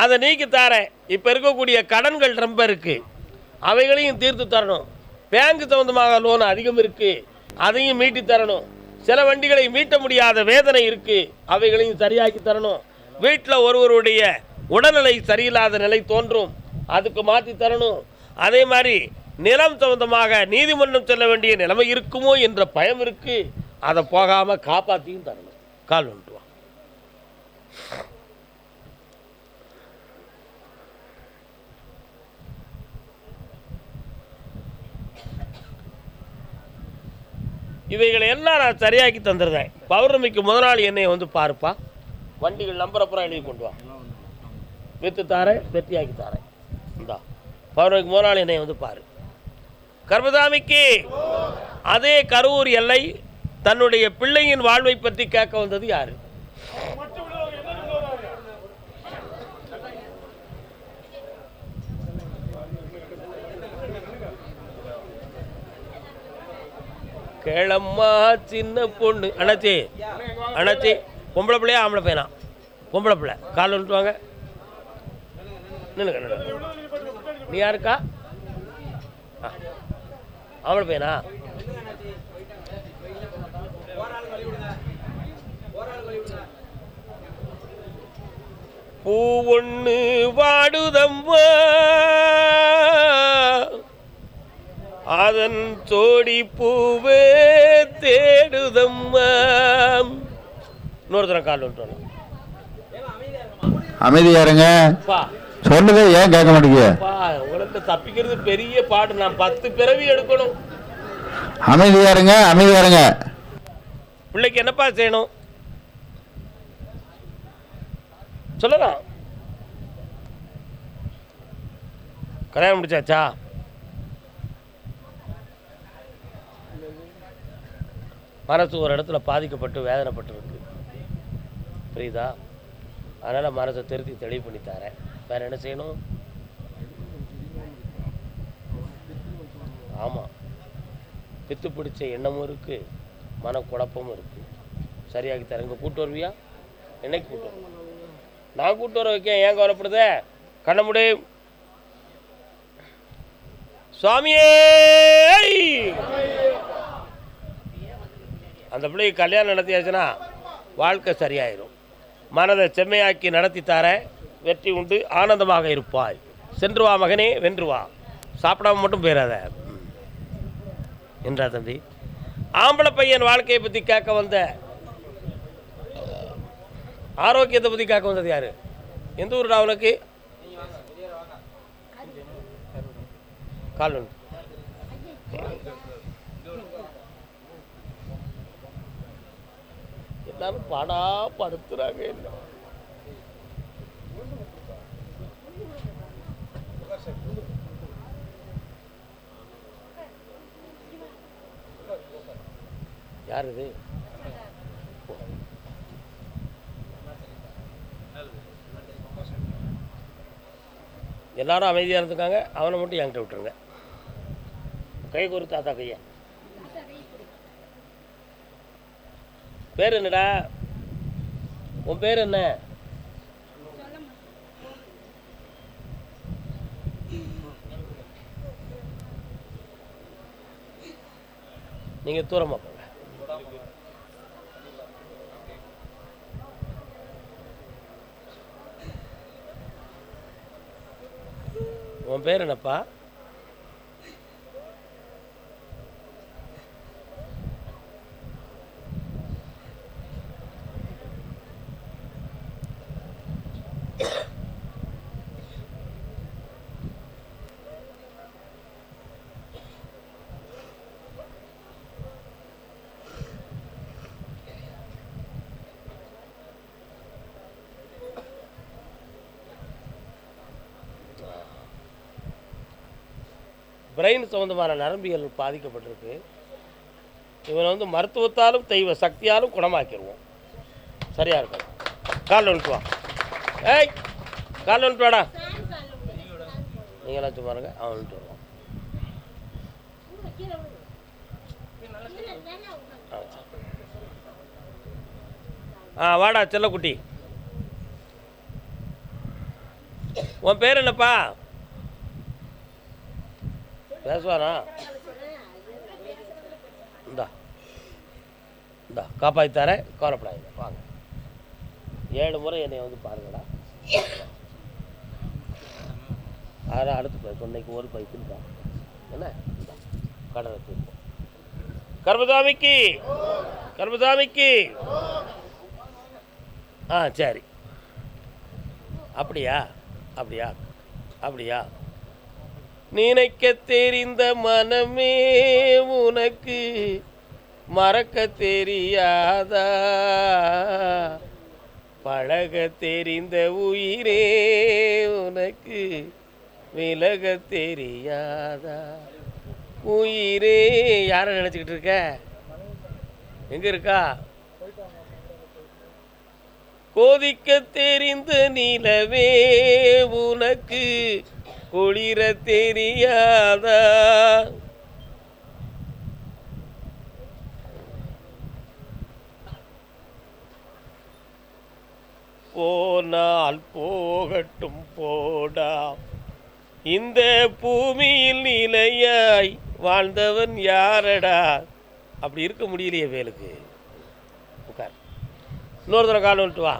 அதை நீக்கி தாரேன். இப்போ இருக்கக்கூடிய கடன்கள் ரொம்ப இருக்குது, அவைகளையும் தீர்த்து தரணும். பேங்க் சம்பந்தமாக லோன் அதிகம் இருக்குது, அதையும் மீட்டி தரணும். சில வண்டிகளை மீட்ட முடியாத வேதனை இருக்குது, அவைகளையும் சரியாக்கி தரணும். வீட்டில் ஒருவருடைய உடல்நிலை சரியில்லாத நிலை தோன்றும், அதுக்கு மாற்றி தரணும். அதே மாதிரி நிலம் சம்பந்தமாக நீதிமன்றம் செல்ல வேண்டிய நிலைமை இருக்குமோ என்ற பயம் இருக்குது, அதை போகாமல் காப்பாற்றியும் தரணும். கால் வந்துட்டு வா. இவைகளை எல்லாம் நான் சரியாக்கி தந்துடுறேன். பௌர்ணமிக்கு முதல் நாள் என்னை வந்து பாருப்பா, வண்டிகள் நம்பர் அப்புறம் எழுதி கொண்டு வா, விற்று தாரேன், வெற்றியாக்கி தாரேன். இந்தா பௌர்ணமிக்கு முதல் நாள் என்னை வந்து பாரு. கர்மசாமிக்கு அதே கரூர் எல்லை தன்னுடைய பிள்ளையின் வாழ்வை பற்றி கேட்க வந்தது யாரு? கிளம்மா சின்ன பொண்ணு. அண்ணாச்சி அண்ணாச்சி, பொம்பளை பிள்ளையா ஆம்பளை பையனா? பொம்பளை பிள்ளை. கால் வந்துட்டுவாங்க. நின்னுங்க. நீ யாருக்கா? ஆம்பளை பையனா? பூ ஒன்று வாடுதம்மா, அதன் சோடி பூவே தேடுதம்மா. இன்னொருத்தர கால் விட்டு அமைதியாருங்க. சொல்லுங்க, ஏன் கேட்க மாட்டீங்க? உங்களுக்கு தப்பிக்கிறது பெரிய பாடு. நான் 10 பிறவி எடுக்கணும். அமைதியாருங்க, அமைதியாருங்க. பிள்ளைக்கு என்னப்பா செய்யணும் சொல்லலாம். கல்யாணம் முடிச்சாச்சா? மனசு ஒரு இடத்துல பாதிக்கப்பட்டு வேதனைப்பட்டுருக்கு, புரியுதா? அதனால் மனசை திருத்தி தெளிவு பண்ணி தரேன். வேறு என்ன செய்யணும்? ஆமாம், பித்து பிடிச்ச எண்ணமும் இருக்குது, மனக்குழப்பமும் இருக்குது. சரியாகி தரேன். இங்கே கூட்டு வருவியா? என்னைக்கு கூட்டு வரும்? நான் கூட்டு வர வைக்க ஏன் கவலைப்படுத? கண்ண முடி. சுவாமியே, அந்த பிள்ளைக்கு கல்யாணம் நடத்தியாச்சுன்னா வாழ்க்கை சரியாயிரும். மனதை செம்மையாக்கி நடத்தி தர, வெற்றி உண்டு, ஆனந்தமாக இருப்பாய். சென்று வா மகனே, வென்று வா. சாப்பிடாம மட்டும் போயிடாத என்றா தம்பி. ஆம்பளை பையன் வாழ்க்கையை பற்றி கேட்க வந்த, ஆரோக்கியத்தை பற்றி கேட்க வந்தது யாரு? எந்த ஊருடா அவனுக்கு? கால் ஒன்று. எல்லாரும் பாடா படுத்துறாங்க. என்ன யார் இது? எல்லாரும் அமைதியாக இருந்துக்காங்க. அவனை மட்டும் என்கிட்ட விட்டுருங்க. கை கொரு தாத்தா கையா. பேர் என்னடா? உன் பேர் என்ன? நீங்க தூரமா போங்க. உன் பேர் என்னப்பா? பிரெயின் சம்பந்தமான நரம்பியல் பாதிக்கப்பட்டிருக்கு. இவனை வந்து மருத்துவத்தாலும் தெய்வ சக்தியாலும் குணமாக்கிடுவோம். சரியா இருக்கும். கால் வந்துட்டு வா. ஏய், கால் வந்துட்டு வாடா. நீங்களாம் சும்மா பாருங்க. அவன் வந்துட்டு வருவான். வாடா செல்லக்குட்டி. உன் பேர் என்னப்பா? பேசுவானா? இந்தா இந்தா காப்பாற்றி தரேன், கவலைப்படாதீங்க. வாங்க, 7 முறை என்னை வந்து பாருங்கடா. அதெல்லாம் அடுத்து சொன்னைக்கு ஒரு பைக்குன்னு என்ன கடலை தூக்கும். கர்மசாமிக்கு கர்மசாமிக்கு. ஆ சரி, அப்படியா அப்படியா அப்படியா. நினைக்க தெரிந்த மனமே உனக்கு மறக்க தெரியாதா, பழக தெரிந்த உயிரே உனக்கு விலக தெரியாதா. உயிரே யாரை நினச்சிக்கிட்டு இருக்க? எங்கே இருக்கா? கொதிக்க தெரிந்த நிலவே உனக்கு குளிர தெரியாதா. போனால் போகட்டும் போடா, இந்த பூமியில் நிலையாய் வாழ்ந்தவன் யாரடா. அப்படி இருக்க முடியலையே வேலுக்கு. உட்கார், இன்னொரு தடவை கால் வந்துட்டு வா.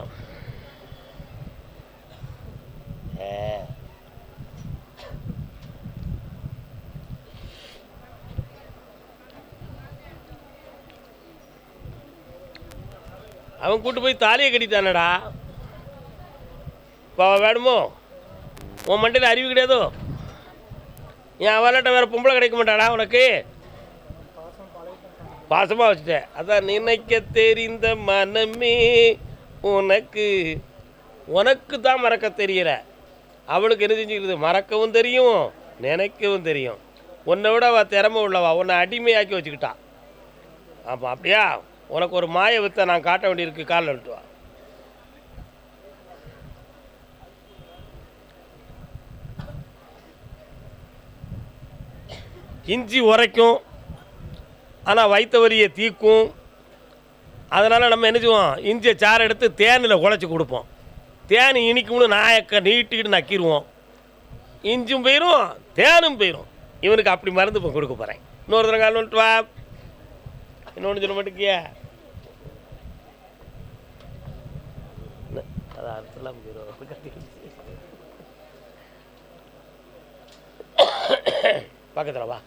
அவன் கூட்டு போய் தாலியை கட்டித்தானடா. இப்போ அவன் வேணுமோ? உன் மண்டையில் அறிவு கிடையாதோ? என் அவளாட்ட வேறு பொம்பளை கிடைக்க மாட்டாடா உனக்கு? பாசமாக வச்சுட்டேன். அதான் நினைக்க தெரிந்த மனமே உனக்கு, உனக்கு தான் மறக்க தெரியல. அவளுக்கு என்ன செஞ்சுக்கிறது? மறக்கவும் தெரியும், நினைக்கவும் தெரியும். உன்னை விட அவள் திறமை உள்ளவா, உன்னை அடிமையாக்கி வச்சுக்கிட்டான். ஆமாம், அப்படியா? உனக்கு ஒரு மாய வித்தை நான் காட்ட வேண்டியிருக்கு. காலில் விட்டு வா. இஞ்சி உரைக்கும், ஆனால் வயிற்று வரியை தீக்கும். அதனால் நம்ம என்ன செய்வோம்? இஞ்சியை சாறு எடுத்து தேனில் குழச்சி கொடுப்போம். தேன் இனிக்கும்னு நாயக்க நீட்டிக்கிட்டு நக்கிடுவோம். இஞ்சும் போயிடும், தேனும் போயிடும். இவனுக்கு அப்படி மருந்து இப்போ கொடுக்க போகிறேன். இன்னொரு தடவை கால் வந்துட்டு வா. இன்னொன்று சொல்ல மாட்டேங்கியா? அதான் அர்த்தம்லாம் போயிடும். பக்கத்தில் வா.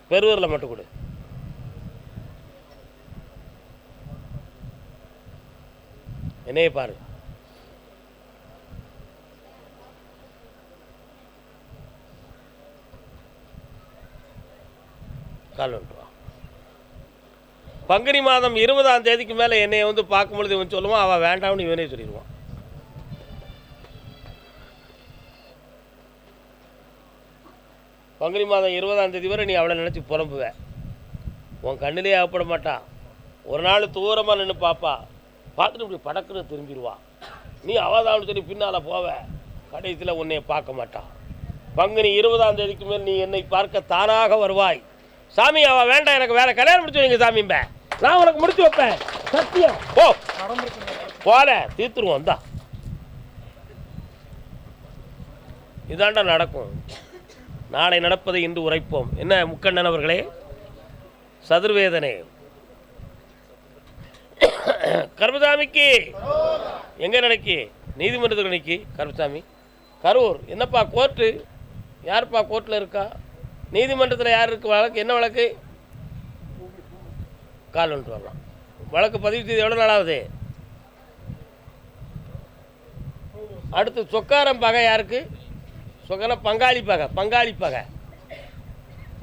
பெருவரில் மட்டும் கொடு. என்னையே பாரு. கால் வந்துட்டு வா. பங்குனி மாதம் 20ஆம் தேதிக்கு மேலே என்னைய வந்து பார்க்கும்பொழுது இவன் சொல்லுவான், அவன் வேண்டாம்னு இவனே சொல்லிடுவான். பங்குனி மாதம் 20ஆம் தேதி வரை நீ அவளை நினச்சி புலம்புவேன். உன் கண்ணிலே ஆகப்பட மாட்டான். ஒரு நாள் தூரமாக நின்று பார்ப்பா, பார்த்துட்டு இப்படி படக்குன்னு திரும்பிடுவா. நீ அவதான்னு சொல்லி பின்னால் போவ, கடைசியில் உன்னை பார்க்க மாட்டான். பங்குனி 20ஆம் தேதிக்கு மேல் நீ என்னை பார்க்க தானாக வருவாய். சாமி அவள் வேண்டாம், எனக்கு வேற கல்யாணம் முடிச்சு வைங்க சாமிம்ப, நான் உனக்கு முடிச்சு வைப்பேன், சத்தியம். ஓ போல தீர்த்துருவோம். தான் இதாண்டா நடக்கும். நாளை நடப்பதை இன்று உரைப்போம். என்ன முக்கண்ணன் அவர்களே? சதுர்வேதனே கருப்பசாமிக்கு எங்கே நடக்கி? நீதிமன்றத்துக்கு நினைக்கி கருப்பசாமி. கரூர் என்னப்பா கோர்ட்டு? யாருப்பா கோர்ட்டில் இருக்கா? நீதிமன்றத்தில் யார் இருக்கு? வழக்கு என்ன வழக்கு? கால் வந்துட்டு வரலாம். வழக்கு பதிவு செய்து எவ்வளோ நாளாகுது? அடுத்து சொக்காரம் பகை யாருக்கு? சொக்காரம் பங்காளி பகை. பங்காளி பகை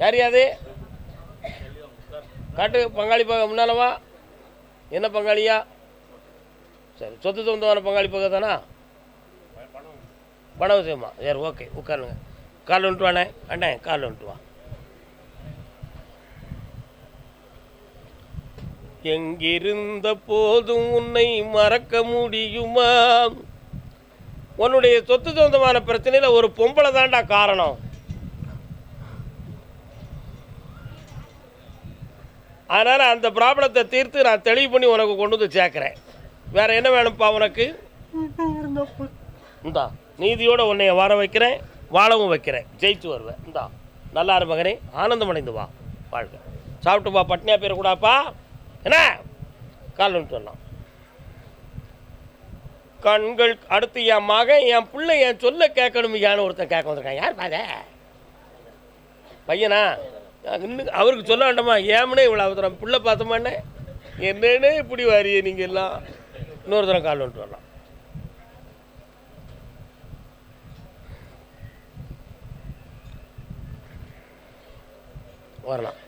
யார்? யாது காட்டு. பங்காளி பகை முன்னாலவா? என்ன பங்காளியா? சரி, சொத்து சொந்தமான பங்காளி பகை தானா? பண விஷயமா? சரி, ஓகே, உட்காருங்க. கால் வந்துட்டு வாண்ணே. அண்ணே கால் வந்துட்டு வா. எங்கிருந்த போதும் உன்னை மறக்க முடியுமா? உன்னுடைய சொத்து சொந்தமான பிரச்சனையில் ஒரு பொம்பளை தாண்டா காரணம். அதனால் அந்த ப்ராப்ளத்தை தீர்த்து நான் தெளிவு பண்ணி உனக்கு கொண்டு வந்து சேர்க்குறேன். வேற என்ன வேணும்ப்பா உனக்கு? இந்தா நீதியோட உன்னைய வர வைக்கிறேன், வாழவும் வைக்கிறேன், ஜெயிச்சு வருவேன். இந்தா நல்லா இரு மகனே, ஆனந்தம் அடைந்து வா, வாழ்க. சாப்பிட்டு வா, பட்னியா போயிடக்கூடாப்பா. என்ன கால் வந்துட்டு வரலாம். கண்கள் அடுத்து என் மகன் என் பிள்ளை என் சொல்ல கேட்கணும் யான்னு ஒருத்தன் கேட்க வந்திருக்கான். யார் பாத பையனா? இன்னும் அவருக்கு சொல்ல வேண்டாமா? ஏமனே இவ்வளோ அவசரம் பிள்ளை பார்த்தோமானே என்னன்னு இப்படி வாரியே நீங்கள் எல்லாம். இன்னொருத்தரம் கால் வந்துட்டு வரலாம். வரலாம்.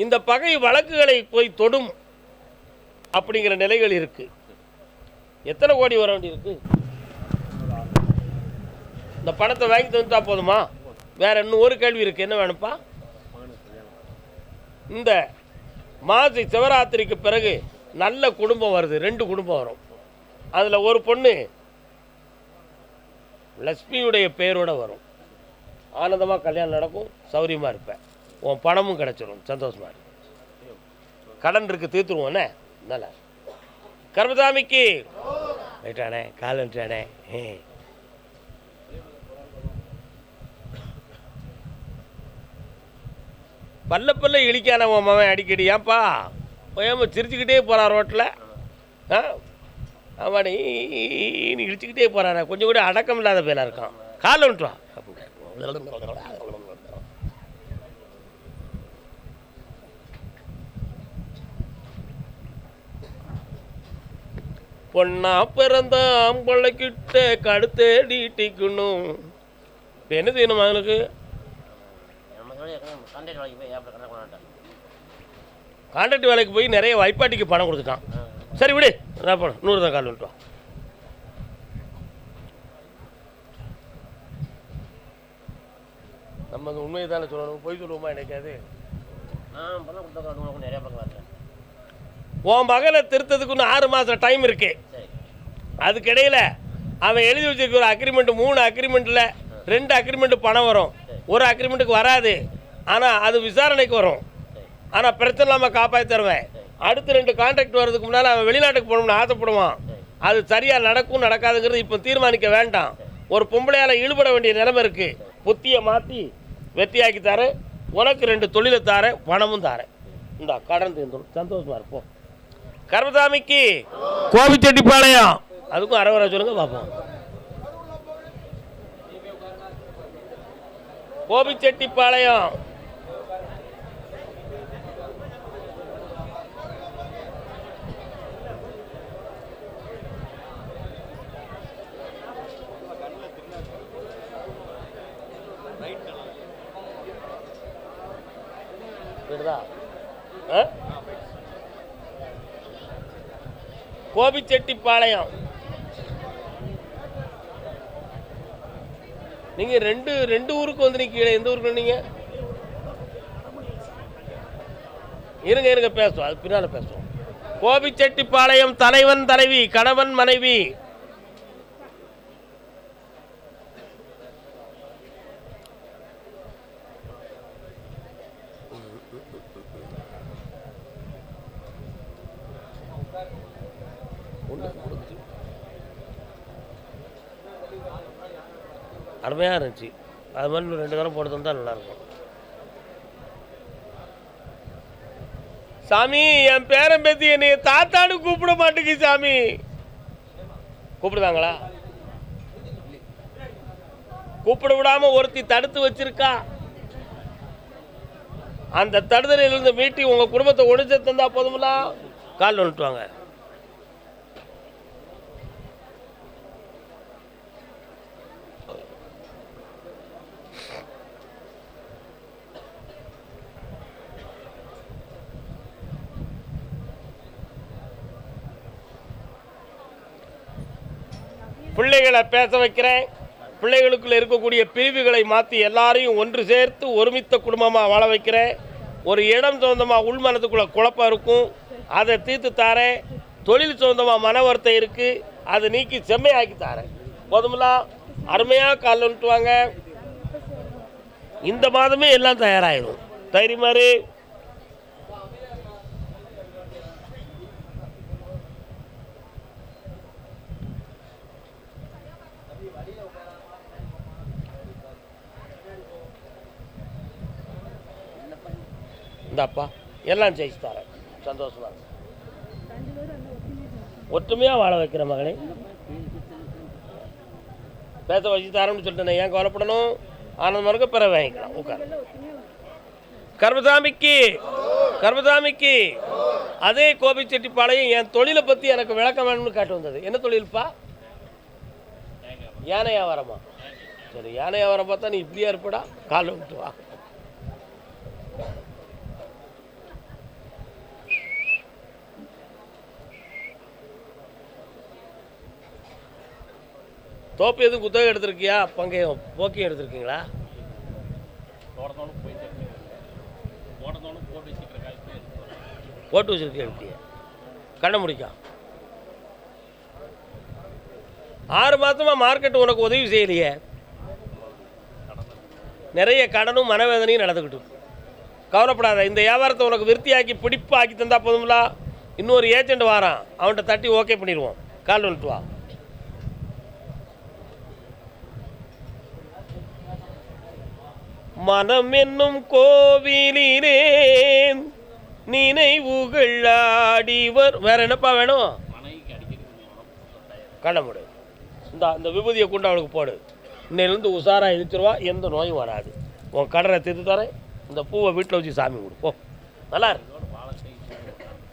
இந்த பகை வழக்குகளை போய் தொடும் அப்படிங்கிற நிலைகள் இருக்கு. எத்தனை கோடி வர வேண்டியிருக்கு? இந்த பணத்தை வாங்கி தந்துட்டா போதுமா? வேற இன்னும் ஒரு கேள்வி இருக்கு. என்ன வேணும்ப்பா? இந்த மாசி சிவராத்திரிக்கு பிறகு நல்ல குடும்பம் வருது, 2 குடும்பம் வரும். அதில் ஒரு பொண்ணு லட்சுமியுடைய பேரோட வரும். ஆனந்தமாக கல்யாணம் நடக்கும், சௌரியமாக இருப்பேன், உன் பணமும் கிடச்சிரும், சந்தோஷமாக இருக்கு. கடன் இருக்கு, தீர்த்துருவோண்ணே. நல்லா கர்மசாமிக்கு ரைட்டானே, கால் வந்துட்டானே. பல்ல பல்ல இழிக்கான உன் மவன் அடிக்கடி. ஏன்ப்பா ஏமா சிரிச்சுக்கிட்டே போகிறான் ரோட்டில்? ஆமாடி நீ இழிச்சுக்கிட்டே போகிறான, கொஞ்சம் கூட அடக்கம் இல்லாத பேராக இருக்கான். காலில் வந்துட்டு வா. பொண்ணா பிறந்த ஆம்பளைக்கிட்ட கடுத்தேடிட்டிக்கணும். இப்போ என்ன செய்யணும் அவனுக்கு? கான்ட்ராக்ட் வேலைக்கு போய் நிறைய வைப்பாட்டிக்கு பணம் கொடுத்துட்டான். சரி விடு, நான் போனேன். 100 தான் கால் வந்துட்டோம். நம்ம அந்த உண்மையை தானே சொல்லணும், போய் சொல்லுவோமா? எனக்காது நிறைய பக்கம் உன் மகனை திருத்ததுக்கு இன்னும் 6 மாதம் டைம் இருக்கு. அதுக்கிடையில் அவன் எழுதி வச்சிருக்கிற அக்ரிமெண்ட் 3 அக்ரிமெண்ட்டில் 2 அக்ரிமெண்ட் பணம் வரும், 1 அக்ரிமெண்ட்டுக்கு வராது. ஆனால் அது விசாரணைக்கு வரும். ஆனால் பிரச்சனை இல்லாமல் காப்பாற்றி தருவேன். அடுத்து 2 கான்ட்ராக்ட் வர்றதுக்கு முன்னால் அவன் வெளிநாட்டுக்கு போகணும்னு ஆசைப்படுவான். அது சரியாக நடக்கும் நடக்காதுங்கிறது இப்போ தீர்மானிக்க வேண்டாம். ஒரு பொம்பளையால் ஈடுபட வேண்டிய நிலைமை இருக்குது. புத்தியை மாற்றி வெற்றியாக்கி தரேன். உனக்கு 2 தொழிலை தாரேன், பணமும் தாரேன். இந்தா கடன் தீர்ந்துடும், சந்தோஷமாக இருப்போம். கர்மசாமிக்கு கோபிச்செட்டிப்பாளையம், அதுக்கும் அரவரை சொல்லுங்க பார்ப்போம். கோபிச்செட்டிப்பாளையம் கோபிச்செட்டிப்பாளையம். நீங்க ரெண்டு ஊருக்கு வந்து நிக்கீங்க. எந்த ஊருக்கு நீங்க? இருங்க பேசுவோம், அது பின்னால பேசுவோம். கோபிச்செட்டிப்பாளையம் தலைவன் தலைவி, கணவன் மனைவி. அருமையாக இருந்துச்சு. அது மாதிரி 2 தரம் போட்டு தந்தா நல்லாயிருக்கும். சாமி, என் பேரன் பேத்தி என்னை தாத்தான்னு கூப்பிட மாட்டேங்க சாமி. கூப்பிடுதாங்களா? கூப்பிட விடாம ஒருத்தி தடுத்து வச்சிருக்கா. அந்த தடுதலிலிருந்து மீட்டி உங்க குடும்பத்தை ஒழிச்சு தந்தா போதுங்களா? கால் வந்துட்டுவாங்க. பிள்ளைகளை பேச வைக்கிறேன். பிள்ளைகளுக்குள்ள இருக்கக்கூடிய பிரிவுகளை மாற்றி எல்லாரையும் ஒன்று சேர்த்து ஒருமித்த குடும்பமாக வாழ வைக்கிறேன். ஒரு இடம் சொந்தமாக உள்மனத்துக்குள்ளே குழப்பம் இருக்கும், அதை தீர்த்து தாரேன். தொழில் சொந்தமாக மன வருத்தம் இருக்குது, அதை நீக்கி செம்மையாக்கி தாரேன். போதுமில்லா? அருமையாக கால் வந்துட்டுவாங்க. இந்த மாதமே எல்லாம் தயாராகிடும். தைரியமாரி இந்தாப்பா எல்லாம் ஜெயிச்சு தரேன். சந்தோஷமா ஒற்றுமையாக வாழ வைக்கிற மகனே. பேச வச்சு தரேன்னு சொல்லிட்டேன், ஏன் கவலைப்படணும்? ஆனந்தமாக இருக்க பிற வாங்கிக்கலாம். உட்கார். கர்மசாமிக்கு கர்மசாமிக்கு அதே கோபிச்செட்டிப்பாளையம் என் தொழிலை பற்றி எனக்கு விளக்கம் வேணும்னு காட்டு வந்தது. என்ன தொழில்ப்பா? யானை வியாபாரமா? சரி, யானை வியாபாரம் பார்த்தா நீ இப்படியா இருப்படா, காலை விட்டு வா. தோப்பு எதுவும் குத்தகை எடுத்திருக்கியா? பங்கையும் போக்கியும் எடுத்திருக்கீங்களா? போட்டு வச்சிருக்கேன். எப்படியா கண்ண முடிக்கா? 6 மாதமா மார்க்கெட் உனக்கு உதவி செய்யலையே. நிறைய கடனும் மனவேதனையும் நடந்துக்கிட்டு. கவலைப்படாத, இந்த வியாபாரத்தை உனக்கு விருத்தியாக்கி பிடிப்பு ஆக்கி தந்தா போதுங்களா? இன்னொரு ஏஜெண்ட் வாரான், அவன்கிட்ட தட்டி ஓகே பண்ணிடுவோம். கால் வந்துட்டு வா. மனம் என்னும் கோவிலிலே நினைவுகள் ஆடிவர். வேற என்னப்பா வேணும்? கடமுடு. இந்த விபூதியை கொண்டு அவளுக்கு போடு. இன்னையிலேருந்து உஷாராக இழுத்துருவா, எந்த நோயும் வராது. உன் கடனை தீர்த்து தரேன். இந்த பூவை வீட்டில் வச்சு சாமி கொடு போ. நல்லா இருக்கு.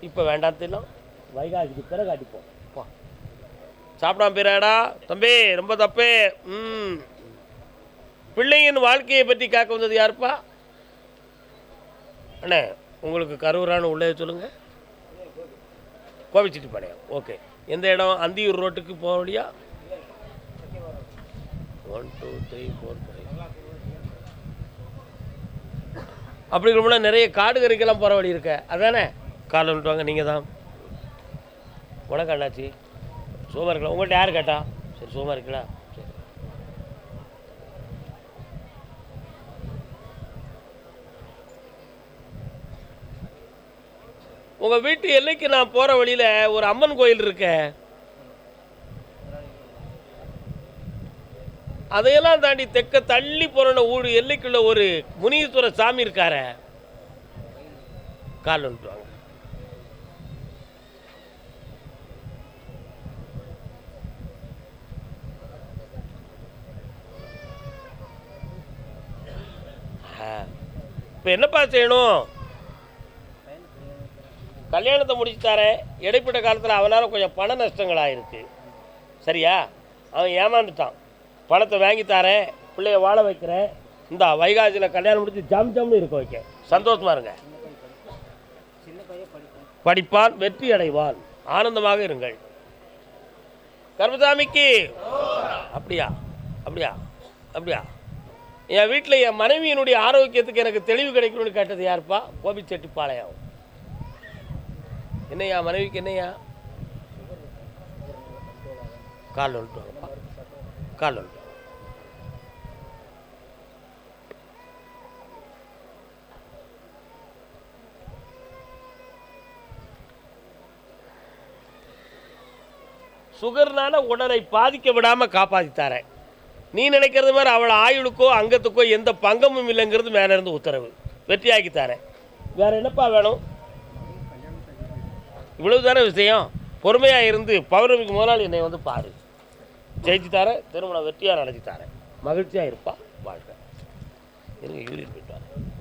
இப்போ வேண்டாம் தெரியலாம், வைகாசிக்கு பிறகு அடிப்போம். போ சாப்பிடாம போயிடாடா தம்பி, ரொம்ப தப்பே. பிள்ளையின் வாழ்க்கையை பற்றி காக்க வந்தது யாருப்பா? அண்ணே, உங்களுக்கு கரூரானு உள்ளே சொல்லுங்கள். கோபிச்செட்டிப்பாளையம். ஓகே. எந்த இடம்? அந்தியூர் ரோட்டுக்கு போக வழியா? 1 2 3 4 5 அப்படி இருக்கும்போது நிறைய காடு கறிக்கெல்லாம் போகிற வழி இருக்க, அதானே? காலை விட்டுவாங்க. நீங்கள் தான். வணக்கம் அண்ணாச்சி, சுகமாக இருக்கலாம். உங்கள்கிட்ட யார் கேட்டா? சரி, சுகமாக இருக்கலா? சரி. உங்கள் வீட்டு எல்லைக்கு நான் போகிற வழியில் ஒரு அம்மன் கோயில் இருக்க, அதையெல்லாம் தாண்டி தெற்க தள்ளி போன ஊர் எல்லைக்குள்ள ஒரு முனீஸ்வர சாமி இருக்கார, கால் வந்துட்டுவாங்க. இப்போ என்னப்பா செய்யணும்? கல்யாணத்தை முடிச்சு தரேன். இடைப்பட்ட காலத்தில் அவனால் கொஞ்சம் பண நஷ்டங்கள் ஆயிருக்கு. சரியா? அவன் ஏமாந்துட்டான். பணத்தை வாங்கி தரேன், பிள்ளைய வாழ வைக்கிறேன். இந்த வைகாசியில் கல்யாணம் முடிச்சு ஜம் ஜம்னு இருக்க வைக்க. சந்தோஷமா இருங்க. படிப்பான், வெற்றி அடைவான். ஆனந்தமாக இருங்கள். கர்மசாமிக்கு அப்படியா அப்படியா அப்படியா? என் வீட்டில் என் மனைவியினுடைய ஆரோக்கியத்துக்கு எனக்கு தெளிவு கிடைக்கணும்னு கேட்டது யாருப்பா? கோபிச்செட்டிப்பாளையம். என்னையா மனைவிக்கு? என்னையா? கால் வந்துட்டு வாங்கப்பா, கால் வந்துட்டு. சுகர்னால உடலை பாதிக்க விடாமல் காப்பாற்றித்தாரேன். நீ நினைக்கிறது மாதிரி அவளை ஆயுளுக்கோ அங்கத்துக்கோ எந்த பங்கமும் இல்லைங்கிறது மேலே இருந்து உத்தரவு. வெற்றியாக்கித்தாரேன். வேற என்னப்பா வேணும்? இவ்வளவு தானே விஷயம். பொறுமையாக இருந்து பௌர்ணமிக்கு முதல் என்னை வந்து பாரு. ஜெயிச்சு தரேன், திருமணம் வெற்றியாக நடத்தி தரேன். மகிழ்ச்சியாக இருப்பா, வாழ்க்கை. இருங்க, யூரின் போயிட்டு வரேன்.